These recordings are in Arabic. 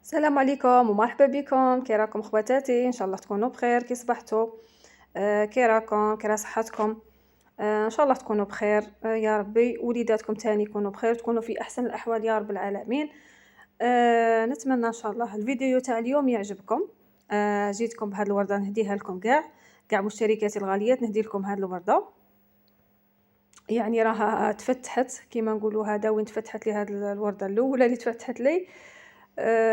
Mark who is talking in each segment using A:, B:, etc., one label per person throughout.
A: السلام عليكم ومرحبا بكم، كي راكم خواتاتي؟ ان شاء الله تكونوا بخير. كي صبحتوا؟ كي راكم؟ كي راه صحتكم؟ ان شاء الله تكونوا بخير. يا ربي وليداتكم تاني يكونوا بخير، تكونوا في احسن الاحوال يا رب العالمين. نتمنى ان شاء الله الفيديو تاع اليوم يعجبكم. جيتكم بهاد الورده نهديها لكم كاع مشتركاتي الغاليات، نهدي لكم هاد الورده. يعني راها تفتحت كيما نقولوا، هذا وين تفتحت لي هاد الورده الاولى اللي تفتحت لي.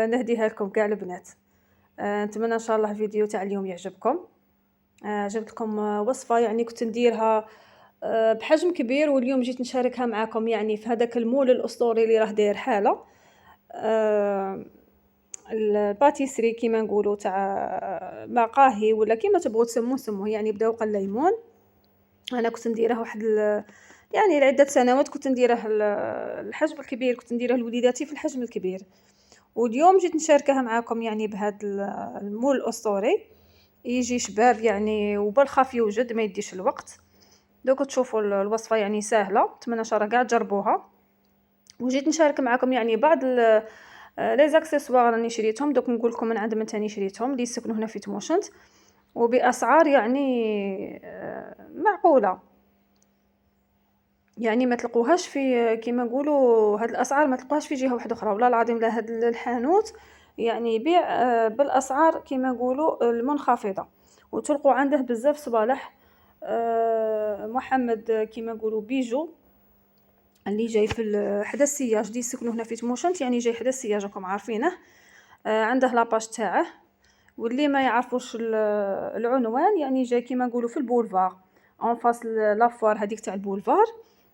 A: نهديها لكم كاع البنات. نتمنى ان شاء الله الفيديو تاع اليوم يعجبكم. جبت لكم وصفه يعني كنت نديرها بحجم كبير، واليوم جيت نشاركها معكم يعني في هذاك المول الاسطوري اللي راه داير حاله. الباتيسري كيما نقولوا تاع مقاهي ولا كيما تبغوا تسموه يعني بدوق الليمون. انا كنت نديرها يعني لعده سنوات، كنت نديره الحجم الكبير، كنت نديره لوليداتي في الحجم الكبير. واليوم جيت نشاركها معاكم يعني بهذا المول الاسطوري، يجي شباب يعني وبالخف يوجد، ما يديش الوقت. دوك تشوفوا الوصفه يعني سهله، نتمنى ان شاء الله كاع تجربوها. وجيت نشارك معكم يعني بعض لي زاكسيسوار راني شريتهم. دوك نقول لكم من عند من تاني شريتهم، اللي يسكنوا هنا في تموشنت، وباسعار يعني معقوله. يعني ما تلقوهاش في كيما نقولوا هاد الاسعار ما تلقوهاش في جهه واحده اخرى، والله العظيم. لا، هاد الحانوت يعني يبيع بالاسعار كيما نقولوا المنخفضه، وتلقوا عنده بزاف صوالح. محمد كيما نقولوا بيجو اللي جاي في حدا السياج، اللي يسكنوا هنا في تموشنت يعني جاي حدا السياج، راكم عارفينه. عنده لاباج تاعه. واللي ما يعرفوش العنوان يعني جاي كيما نقولوا في البولفار، اون فاس لافوار هذيك تاع البولفار،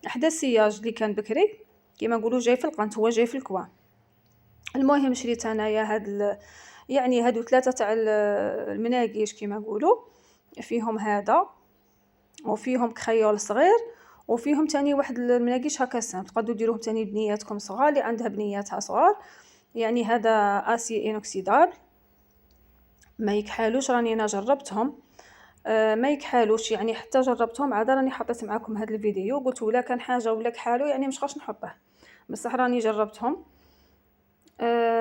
A: حدا السياج اللي كان بكري كيما نقولوا جاي في القنت، هو جاي في الكوان. المهم شريت انايا يعني هادو ثلاثه تاع المناقيش كيما نقولوا، فيهم هذا وفيهم كخيول صغير، وفيهم تاني واحد المناقيش هكا سام، تقدروا ديروهم تاني بنياتكم صغار، اللي عندها بنياتها صغار. يعني هذا اسي انوكسيدابل، ما يكحالوش، راني انا جربتهم. ما يكحالوش يعني، حتى جربتهم عاد راني حطيت معكم هذا الفيديو، قلت ولا كان حاجه ولا كحالو يعني مش غاش نحطه، بصح راني جربتهم.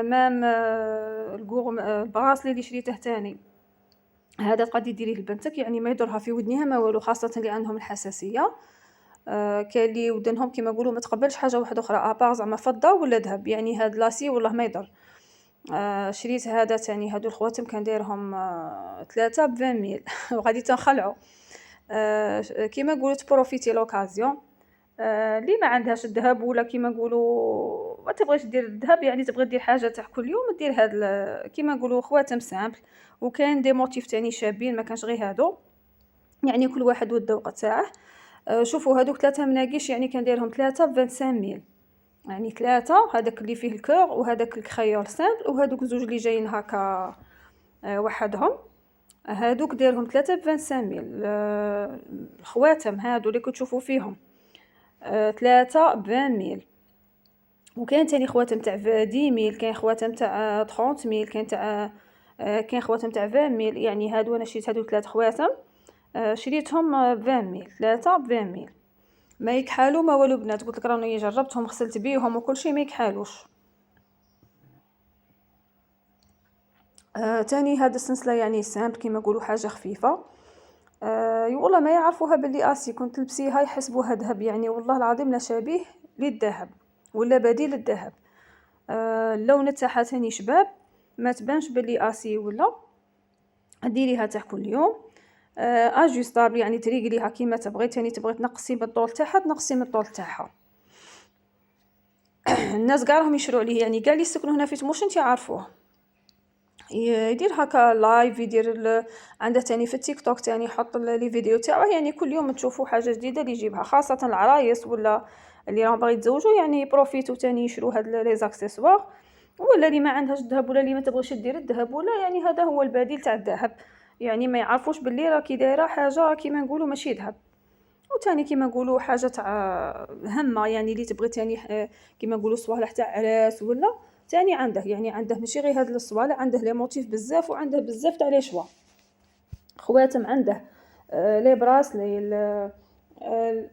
A: مام البراسلي اللي شريته تاني، هذا قد يديريه لبنتك يعني ما يضرها في ودنها ما والو، خاصه اللي عندهم الحساسيه. كاين اللي ودنهم كيما نقولوا ما تقبلش حاجه واحده اخرى ابار زعما فضه ولا ذهب، يعني هاد لاسي والله ما يضر. شريت هذا تاني، هادو الخواتم كان دايرهم 3 ب 20 ميل وغادي تنخلعوا. كيما نقولوا تبروفيتي لوكازيون. اللي ما عندهاش الذهب ولا كيما نقولوا ما تبغيش دير الذهب، يعني تبغي دير حاجه تاع كل يوم، دير هاد كيما نقولوا خواتم سامبل. وكاين دي موتيف تاني شابين، ما كانش غير هادو، يعني كل واحد والذوق تاعه. شوفوا هادوك 3 مناقيش يعني كان دايرهم 3 ب 25 ميل، يعني 3 هذاك اللي فيه الكور وهذاك الخيار سامبل، وهذوك زوج اللي جايين هكا وحدهم، هادوك دايرهم 3 ب 25 ميل. الخواتم هادو اللي كتشوفوا فيهم 3 ب 20 ميل. وكاين تاني خواتم تاع 10 ميل، كاين خواتم تاع 30 ميل، كاين تاع كاين خواتم تاع 20 ميل. يعني هادو انا شريت هادو 3 خواتم، شريتهم ب 20 ميل، 3 ب 20 ميل. ما يكحالوا ما والو بنات، قلت لك راني جربتهم غسلت بيهم وكل شيء ما يكحالوش. تاني هاد السلسله يعني سامبل كيما نقولوا حاجه خفيفه. والله ما يعرفوها باللي اسي كنت لبسيها يحسبوها ذهب، يعني والله العظيم لا شبيه للذهب ولا بديل الذهب. اللون تاعها تاني شباب، ما تبانش باللي اسي ولا. ديريها تاع كل يوم. اجوستابل يعني تريقليها كيما تبغي، تاني تبغي تنقصي من الطول تاعها تنقصي من الطول تاعها. الناس كاع راهم يشروا عليه، يعني كاع اللي يسكنوا هنا في تموشنت يعرفوه. يدير هكا لايف، يدير عنده تاني في التيك توك تاني يحط لي فيديو تاعه، يعني كل يوم تشوفوا حاجه جديده اللي يجيبها، خاصه العرايس ولا اللي راهم باغي يتزوجوا يعني بروفيتو تاني يشروا هاد لي زاكسيسوار، ولا اللي ما عندهاش الذهب ولا اللي ما تبغيش دير الذهب ولا، يعني هذا هو البديل تاع الذهب. يعني ما يعرفوش باللي راكي دايره حاجه كيما نقولوا ماشي ذهب. وتاني كيما نقولوا حاجه تاع هامه، يعني اللي تبغي تاني كيما نقولوا صوالح تاع عراس ولا، تاني عنده يعني عنده ماشي غير هاد الصوالح، عنده لي موتيف بزاف وعنده بزاف تاع لي شوا خواتم، عنده لي براسلي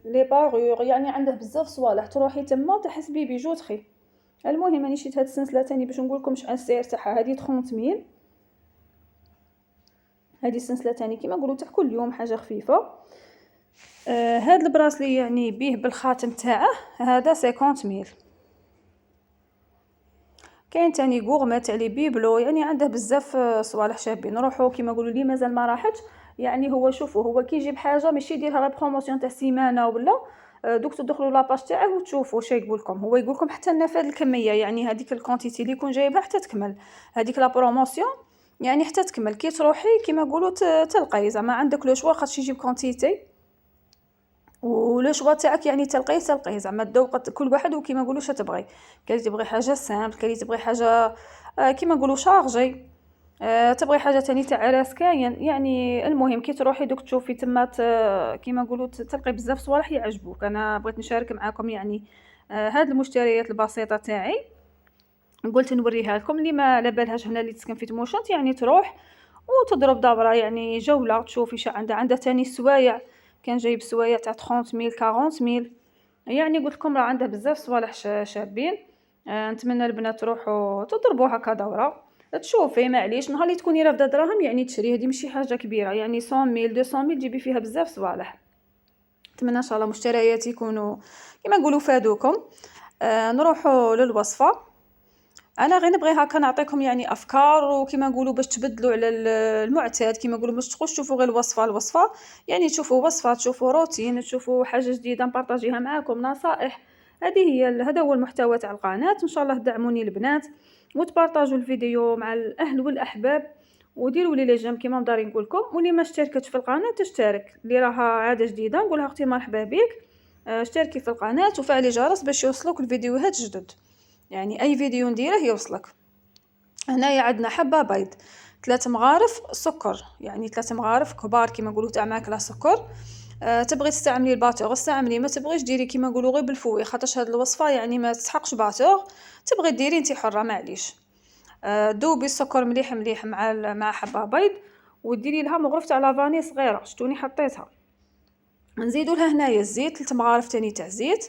A: لي باغور، يعني عنده بزاف صوالح، تروحي تما تحسبي بيجوتري. المهم راني شريت هاد السلسله تاني باش نقول لكم شحال السعر تاعها. هذه 30 ميل. هذه السلسله تاني كيما نقولوا تاع كل يوم، حاجه خفيفه. هاد البراسلي يعني بيه بالخاتم تاعه، هذا 50 ميل. كاين تاني غورمه تاع لي بيبلو، يعني عنده بزاف صوالح شابين. نروحو كيما نقولوا لي مازال ما راحتش، يعني هو شوفوا هو كي يجيب حاجه ماشي يديرها غير بروموسيون تاع سيمانه ولا دوك تدخلوا لاباج تاعه وتشوفوا واش يقول لكم. هو يقول لكم حتى نفاد الكميه، يعني هذيك الكونتيتي اللي يكون جايبها حتى تكمل هذيك لا بروموسيون، يعني حتى تكمل. كي تروحي كيما نقولوا تلقاي زعما عندك لو شوا، خاطش يجيب كونتيتي ولو شوا تاعك يعني تلقيه زعما الذوق كل واحد وكيما نقولوا واش تبغي. كاين تبغي حاجه سامبل، كاين تبغي حاجه كيما نقولوا شارجي، تبغي حاجه تاني تاع راس كاين. يعني المهم كي تروحي دوك تشوفي تما كيما نقولوا تلقي بزاف صوالح يعجبوك. انا بغيت نشارك معكم يعني هاد المشتريات البسيطه تاعي، قلت نوريها لكم اللي ما على بالهاش هنا اللي تسكن في تموشنت، يعني تروح وتضرب دورة يعني جولة تشوفي شا عندها تاني السوايع. كان جايب سوايع تاع 30 ميل 40 ميل، يعني قلت لكم راه عنده بزاف صوالح شابين. نتمنى البنات تروحوا تضربوا هكا دورة تشوفي. معليش نهار اللي تكوني رافده دراهم يعني تشري، هذه ماشي حاجه كبيره، يعني 100 ميل 200 ميل تجيبي فيها بزاف صوالح. نتمنى ان شاء الله مشترياتي يكونوا كما نقولوا فادوكم. نروحوا للوصفه. انا غير نبغي هكا نعطيكم يعني افكار وكما نقولوا باش تبدلوا على المعتاد، كما نقولوا باش تخش تشوفوا غير الوصفه يعني تشوفوا وصفه، تشوفوا روتين، تشوفوا حاجه جديده نبارطاجيها معكم، نصائح. هذا هو المحتوى تاع القناه. ان شاء الله دعموني البنات وتبارطاجوا الفيديو مع الاهل والاحباب، وديروا لي جيم كيما مداري نقول لكم. واللي ما اشتركتش في القناه تشترك، اللي راها عاده جديده نقولها اختي مرحبا بك. اشتركي في القناه وفعلي جرس باش يوصلوك الفيديوهات جدد، يعني اي فيديو نديره يوصلك. هنايا عندنا حبه بيض، 3 مغارف سكر، يعني 3 مغارف كبار كيما نقولوا تاع ماكله سكر. تبغي تستعملي الباتور استعملي، ما تبغيش ديري كيما نقولوا غير بالفوي، خاطرش هاد الوصفه يعني ما تسحقش باتور. تبغي ديري انت حره معليش. دوبي السكر مليح مليح مع حبه بيض، وديري لها مغرف تاع لافاني صغيره شتوني حطيتها. نزيدوا لها هنايا الزيت، 3 مغارف تاني تاع زيت،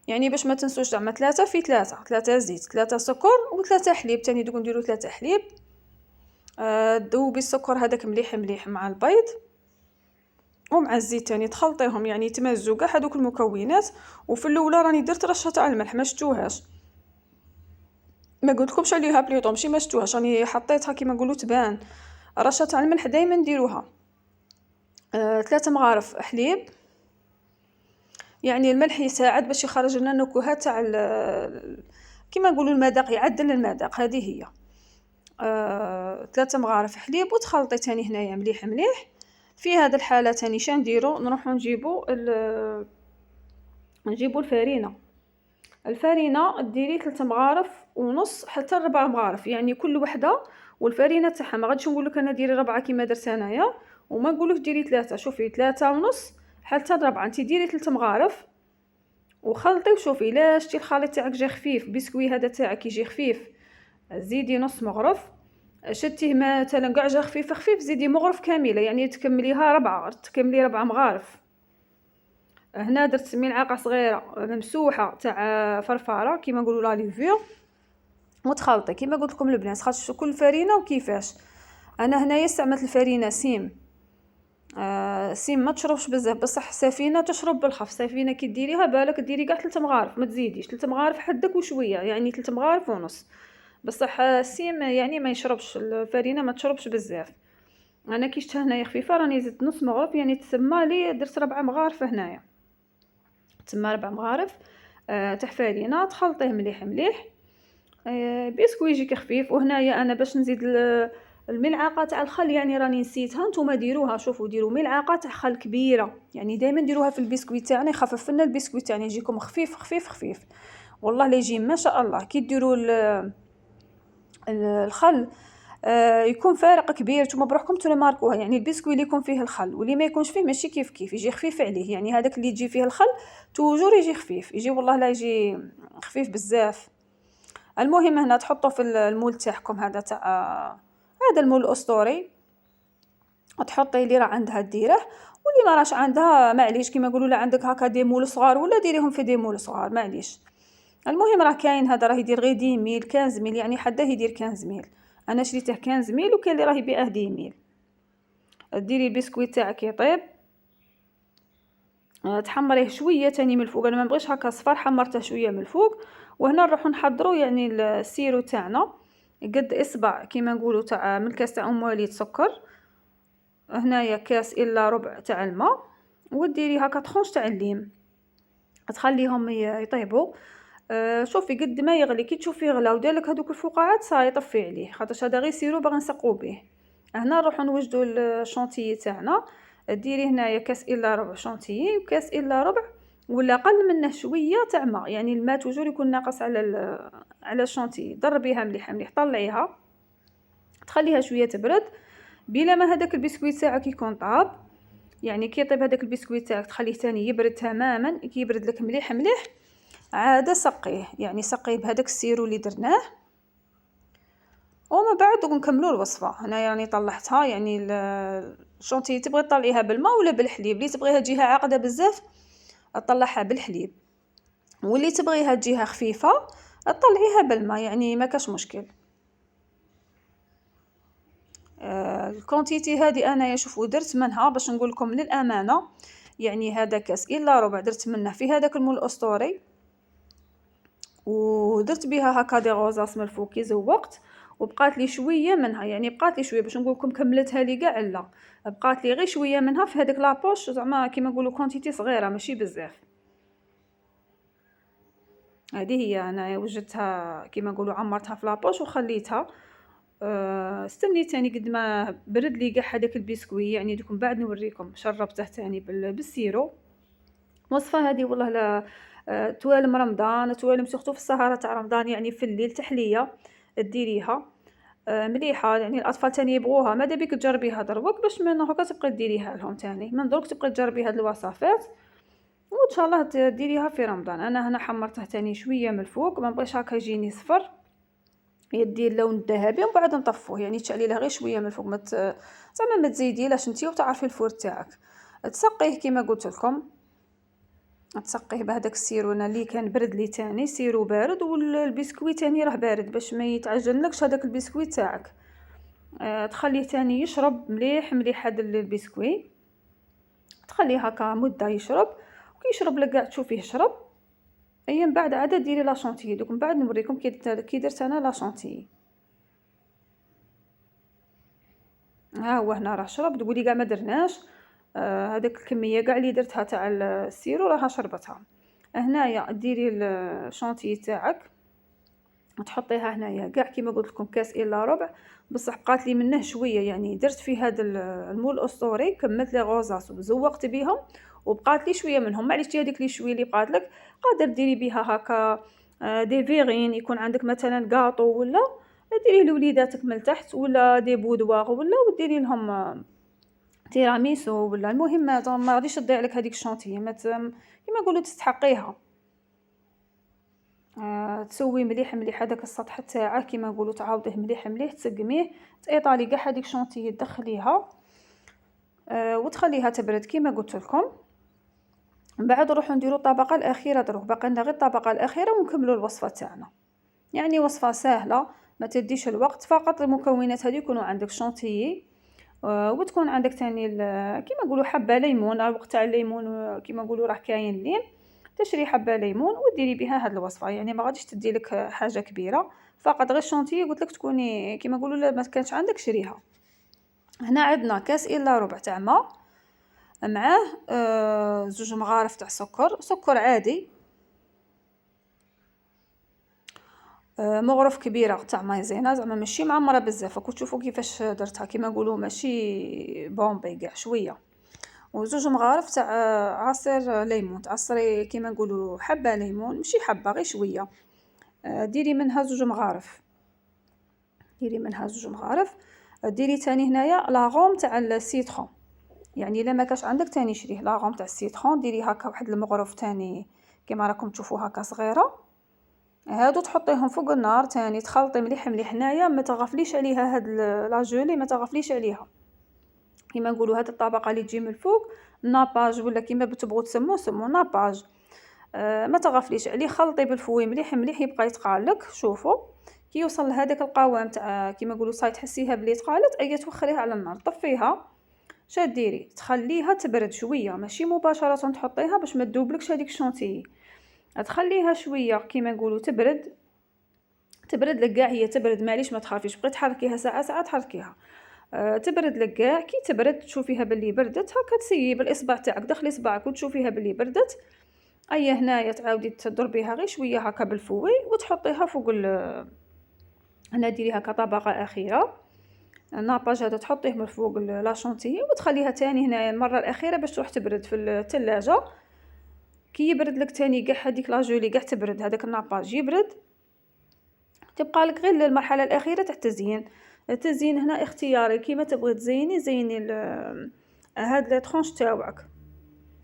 A: يعني باش ما تنسوش زعما 3 في 3، 3 زيت 3 سكر و3 حليب تاني، دوك نديرو 3 حليب. دوبي السكر هذاك مليح مليح مع البيض ومع الزيت تاني، تخلطيهم يعني يتمزجوا كاع هذوك المكونات. وفي الاولى راني درت رشه تاع الملح ما شتوهاش، ما قلتلكمش عليها بليطو ماشي ما شتوهاش، راني حطيتها كيما نقولوا تبان. رشه تاع الملح دائما نديروها. 3 مغارف حليب، يعني الملح يساعد باش يخرج لنا النكهات تاع كيما نقولوا المذاق، يعدل المذاق. هذه هي 3 مغارف حليب. وتخلطي تاني هنايا مليح مليح. في هذا الحاله تاني شا نديرو، نروحو نجيبو الفرينه ديري 3 مغارف ونص حتى 4 مغارف، يعني كل وحده والفرينه تاعها. ما غاديش نقول لك انا ديري 4 كيما درت انايا، وما نقولك ديري 3. شوفي 3 ونص حتى 4، انت ديري 3 مغارف وخلطي وشوفي. لا شتي الخليط تاعك جا خفيف، بسكوي هذا تاعك يجي خفيف، زيدي نص مغرف. شتيه مثلا كاع جا خفيف زيدي مغرف كامله، يعني تكمليها 4، تكملي 4 مغارف. هنا درت ملعقه صغيره ممسوحه تاع فرفاره كيما نقولوا لا ليفور، وتخلطي كيما قلت لكم البنات خاص كل فرينه وكيفاش. انا هنايا استعملت الفرينه سيم. سيم ما تشربش بزاف، بصح سفينه تشرب بالخف. سفينه كي ديريها بالك ديري كاع 3 مغارف ما تزيديش، 3 مغارف حدك وشويه، يعني 3 مغارف ونص. بصح سيم يعني ما يشربش، الفرينه ما تشربش بزاف. انا كي شتها هنايا خفيفه راني زدت نص مغرف، يعني تسمى لي درت 4 مغارف هنايا، تسمى 4 مغارف تاع فرينه. تخلطيه مليح مليح. بسكوي يجيك خفيف. وهنايا انا باش نزيد الملعقه تاع الخل، يعني راني نسيتها، نتوما ديروها. شوفوا ديروا ملعقه تاع خل كبيره، يعني دائما ديروها في البسكوي تاعنا، يخفف لنا البسكوي تاعنا يجيكم خفيف خفيف خفيف. والله لا يجي ما شاء الله. كي ديروا الخل يكون فارق كبير، نتوما بروحكم تماركوها. يعني البسكوي اللي يكون فيه الخل واللي ما يكونش فيه ماشي كيف كيف، يجي خفيف عليه. يعني هذاك اللي يجي فيه الخل توجور يجي خفيف، يجي والله لا يجي خفيف بزاف. المهم هنا تحطوا في المول تاعكم هذا تاع هذا المول الاسطوري، تحطي اللي راه عندها ديره، واللي ما راش عندها معليش كيما يقولوا لا عندك هكا دي مول صغار ولا ديريهم في دي مول صغار معليش. المهم راه كاين هذا راه يدير غير 10 15 يعني حدا يدير 15 انا شريته 15 وكاين اللي راه يبيعه 10 ديري البسكويت تاعك يطيب، تحمريه شويه تاني من الفوق، انا ما نبغيش هكا صفار، حمرته شويه من الفوق. وهنا نروحو نحضروا يعني السيرو تاعنا قد اصبع كيما نقولوا تاع من كاس تاع ام وليد سكر، هنايا كاس الا ربع تاع الماء، وديري هكا طخونش تاع الليم، تخليهم يطيبوا. شوفي قد ما يغلي، كي تشوفي يغلى وديرلك هذوك الفقاعات صاي طفي عليه، خاطرش هذا غير سيرو باغي نسقو به. هنا نروحو نوجدوا الشونتيي تاعنا، ديري هنايا كاس الا ربع شونتيي وكاس الا ربع ولا اقل منه شويه تاع ماء، يعني الماء توجور يكون ناقص على الشونتيي. ضربيها مليح مليح، طلعيها تخليها شويه تبرد. بلا ما هذاك البسكويت تاعك يكون طاب، يعني كي يطيب هذاك البسكويت تاعك تخليه تاني يبرد تماما، كي يبرد لك مليح مليح عاد سقيه، يعني سقيه بهذاك السيرو اللي درناه. ومن بعد نكملوا الوصفه. هنا يعني طلعتها، يعني الشونتي تبغي تطلعيها بالماء ولا بالحليب، اللي تبغيها تجيها عاقده بزاف تطلعها بالحليب، واللي تبغيها تجيها خفيفه تطلعيها بالماء، يعني ما كاش مشكل. الكونتيتي هذه انا شوفوا درت منها باش نقول لكم للامانه، يعني هذا كاس الا ربع درت منه في هذاك المول الاسطوري، ودرت بها هكا دي غوزاس من الفوق كي زوقت، وبقات لي شويه منها، يعني بقات لي شويه باش نقول لكم كملتها لي كاع لا، بقات لي غير شويه منها في هذيك لابوش، زعما كيما نقولوا كونتيتي صغيره ماشي بزاف. هذه هي انا وجدتها كيما نقولوا عمرتها في لابوش وخليتها. استنيت تاني قد ما برد لي كاع هذاك البسكوي، يعني دوك من بعد نوريكم شربته تاني بالسيرو. وصفه هذه والله لا توالم رمضان، توالم سورتو في السهره تاع رمضان، يعني في الليل تحليه ديريها مليحه، يعني الاطفال تاني يبغوها. ماذا بيك تجربيها دروك باش من هكا تبقى ديريها لهم تاني، من دروك تبقى تجربي هاد الوصفات وان شاء الله ديريها في رمضان. انا هنا حمرته تاني شويه من الفوق، ما بغيتش هكا يجيني صفر، يدي اللون الذهبي، ومن بعد نطفوه، يعني تشعلي له غير شويه من الفوق، زعما ما تزيديلاش انتي، وتعرفي الفور تاعك. تسقيه كيما قلت لكم، تسقيه بهذاك السيرونه اللي كان برد لي تاني، سيرو بارد والبسكويت تاني راه بارد باش ما يتعجنلكش هذاك البسكويت تاعك. تخليه تاني يشرب مليح مليح هذا البسكويت، تخليه هكا مده يشرب، وكي يشرب لك كاع تشوفيه يشرب. اي من بعد عاد ديري لا شونتيي، دوك من بعد نوريكم كي درت انا لا شونتيي. ها هو هنا راه شرب، تقولي كاع ما درناش. هذاك الكميه كاع اللي درتها تاع السيرو راها شربتها. هنايا ديري الشونتيي تاعك، تحطيها هنايا كاع كيما قلت لكم كاس الا ربع، بصح بقات لي منه شويه، يعني درت في هذا المول الاسطوري كملت لي غوزاس وزوقت بهم، وبقات لي شويه منهم. معليش هذيك لي شويه اللي بقات لك قادر ديري بها هكا دي فيغين، يكون عندك مثلا كاطو ولا ديري لوليداتك من تحت، ولا دي بودواغ، ولا وديري لهم تيراميسو ولا. المهم ما غاديش تضيع لك هذيك الشونتيه، كيما نقولوا تستحقيها. تسوي مليح مليح هذاك السطح تاعه، كيما نقولوا تعاوديه مليح مليح، تسقميه، تايطالي كاع هذيك شونتيي تدخليها وتخليها تبرد كيما قلت لكم. من بعد نروحوا نديروا الطبقه الاخيره، دروك باقي لنا غير الطبقه الاخيره ونكملوا الوصفه تاعنا. يعني وصفه سهله ما تديش الوقت، فقط المكونات هذه يكونوا عندك شونتيي وتكون عندك ثاني كيما نقولوا حبه ليمون، وقت تاع الليمون كيما نقولوا راه كاين لين تشري حبه ليمون وديري بها هاد الوصفه، يعني ما غاديش تدي لك حاجه كبيره، فقط غير شونتيي قلت لك تكوني كيما نقولوا لا ما كانش عندك شريها. هنا عندنا كاس الا ربع تاع ماء، معاه 2 مغارف تاع سكر عادي، مغرف كبيره تاع مايزينا، زعما ماشي معمره بزاف، راكم تشوفوا كيفاش درتها كيما نقولوا ماشي بومبي كاع شويه، و2 مغارف تاع عصير ليمون، تعصري كيما نقولوا حبه ليمون ماشي حبه غير شويه، ديري منها 2 مغارف، ديري منها 2 مغارف. ديري تاني هنايا لاغوم تاع السيترون، يعني الا ما كاش عندك تاني شريه لاغوم تاع السيترون، ديري هكا واحد المغرف تاني كيما راكم تشوفوا هكا صغيره، هادو تحطيهم فوق النار تاني، تخلطي مليح مليح. هنايا ما تغفليش عليها هاد لا جولي، ما تغفليش عليها، كيما نقولوا هاد الطبقه اللي تجي من الفوق ناباج، ولا كيما تبغوا تسموه سموه ناباج. ما تغفليش عليه، خلطيه بالفوي مليح مليح يبقى يتقالك. شوفوا كي يوصل لهذاك القوام تاع كيما نقولوا صاي تحسيها بلي تقالت، ايا توخريها على النار، طفيها. شا ديري تخليها تبرد شويه، ماشي مباشره تحطيها باش ما تذوبلكش هذيك الشونتيي، تخليها شويه كيما نقولوا تبرد. تبرد لك كاع، هي تبرد معليش ما تخافيش، بقيت تحركيها ساعه ساعه تحركيها. تبرد لك كاع، كي تبرد تشوفيها باللي بردت هكا تسيي بالاصبع تاعك، دخلي صباعك وتشوفيها باللي بردت. ايا هنايا تعاودي تضربيها غير شويه هكا بالفوي وتحطيها فوق هنا ديري هكا طبقه اخيره. الناباج هذا تحطيه من فوق لا شونتيي وتخليها تاني هنايا المره الاخيره باش تروح تبرد في الثلاجه. كي يبرد لك تاني كاع هذيك لا جولي كاع تبرد، هذاك الناباج يبرد، تبقى لك غير المرحله الاخيره تاع التزيين. التزيين هنا اختياري، كيما تبغي تزيني زيني هاد لي طرونش تاوعك،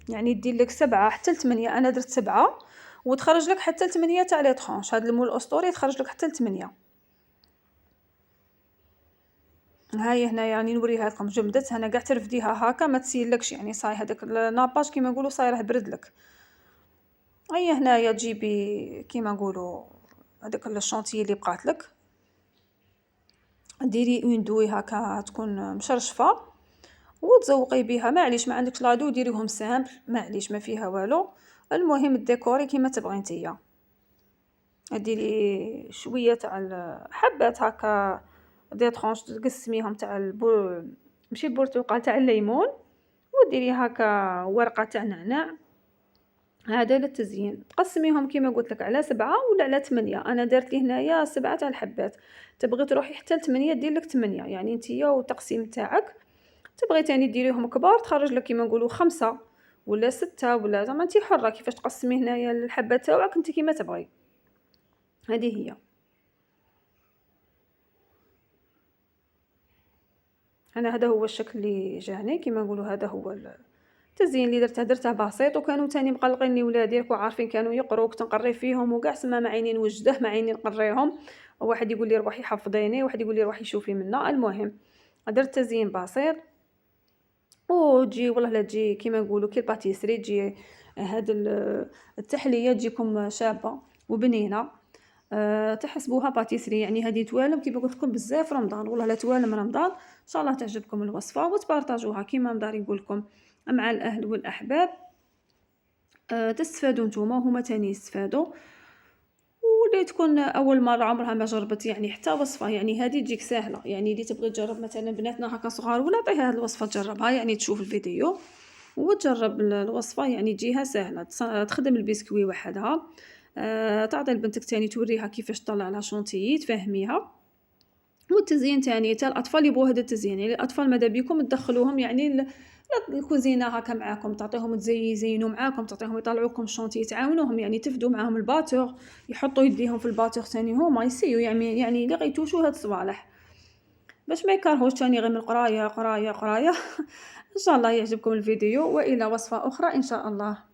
A: يعني دير لك 7 حتى ل8. انا درت 7 وتخرج لك حتى ل8 تاع لي طرونش. هاد المول الاسطوري تخرج لك حتى ل8. هاي هنا يعني نوريها لكم جمدت. انا قاع ترفديها هكا ما تسيلكش، يعني صاي هذاك الناباج كيما نقولوا صايره برد لك. هيا هنايا تجيبي كيما نقولوا هذاك الشونتيي اللي بقات لك، ديري اون دوي هكا تكون مشرشفه وتزوقي بها. معليش ما عندكش لادو ديريهم سامبل، معليش ما فيها والو. المهم الديكوري كيما تبغي نتيا. ديري شويه تاع حبات هكا دي طرونش تقسميهم تاع ماشي البرتقال تاع الليمون، وديري هكا ورقه تاع نعناع. هذا للتزيين. تقسميهم كيما قلت لك على 7 ولا على 8. انا درت لي هنايا 7 تاع الحبات، تبغي تروحي حتى ل8 دير لك 8، يعني نتيا والتقسيم تاعك. تبغي تاني ديريهم كبار تخرج لك كيما نقولوا 5 ولا 6 ولا زعما انت حره كيفاش تقسمي هنايا الحبات تاعك انت كيما تبغي. هذه هي. انا هذا هو الشكل اللي جاني كيما نقولوا، هذا هو التزيين اللي درته بسيط. وكانوا تاني مقلقيني ولادي راكو عارفين كانوا يقروا كنت نقري فيهم وكاع سما ما عيني نوجده ما عيني نقريهم. واحد يقول لي روحي حفظيني، واحد يقول لي روحي شوفي منا. المهم درت تزيين بسيط وتجي والله لا تجي كيما نقولوا كي الباتيسري تجي هاد التحليه تجيكم شابه وبنينه. تحسبوها باتيسري، يعني هذه توالم كيما قلت لكم بزاف رمضان، والله لا توالم رمضان. ان شاء الله تعجبكم الوصفه وتبارطاجوها كيما مدار يقول لكم مع الاهل والاحباب. تستفادوا نتوما وهما تاني يستفادوا. واللي تكون اول مره عمرها ما جربت يعني حتى وصفه، يعني هذه تجيك سهله. يعني اللي تبغي تجرب مثلا بناتنا هكا صغار ولا عطيها هذه الوصفه تجربها، يعني تشوف الفيديو وتجرب الوصفه، يعني تجيها سهله. تخدم البسكوي وحدها، تعطي لبنتك تاني توريها كيفاش تطلع لها شونتيي تفهميها. والتزيين تاني تا الاطفال يبغوا هذا التزيين، يعني الاطفال ماذا بيكم تدخلوهم يعني الكوزينه هكا معاكم، تعطيهم يزينوا معاكم، تعطيهم يطلعوكم شونتي، تعاونوهم يعني تفدوا معاهم الباتور، يحطوا يديهم في الباتور ثاني هما يسيو يعني اللي غيتوشوا هاد الصوالح باش ما يكرهوش ثاني غير من قرايه قرايه قرايه. ان شاء الله يعجبكم الفيديو والى وصفه اخرى ان شاء الله.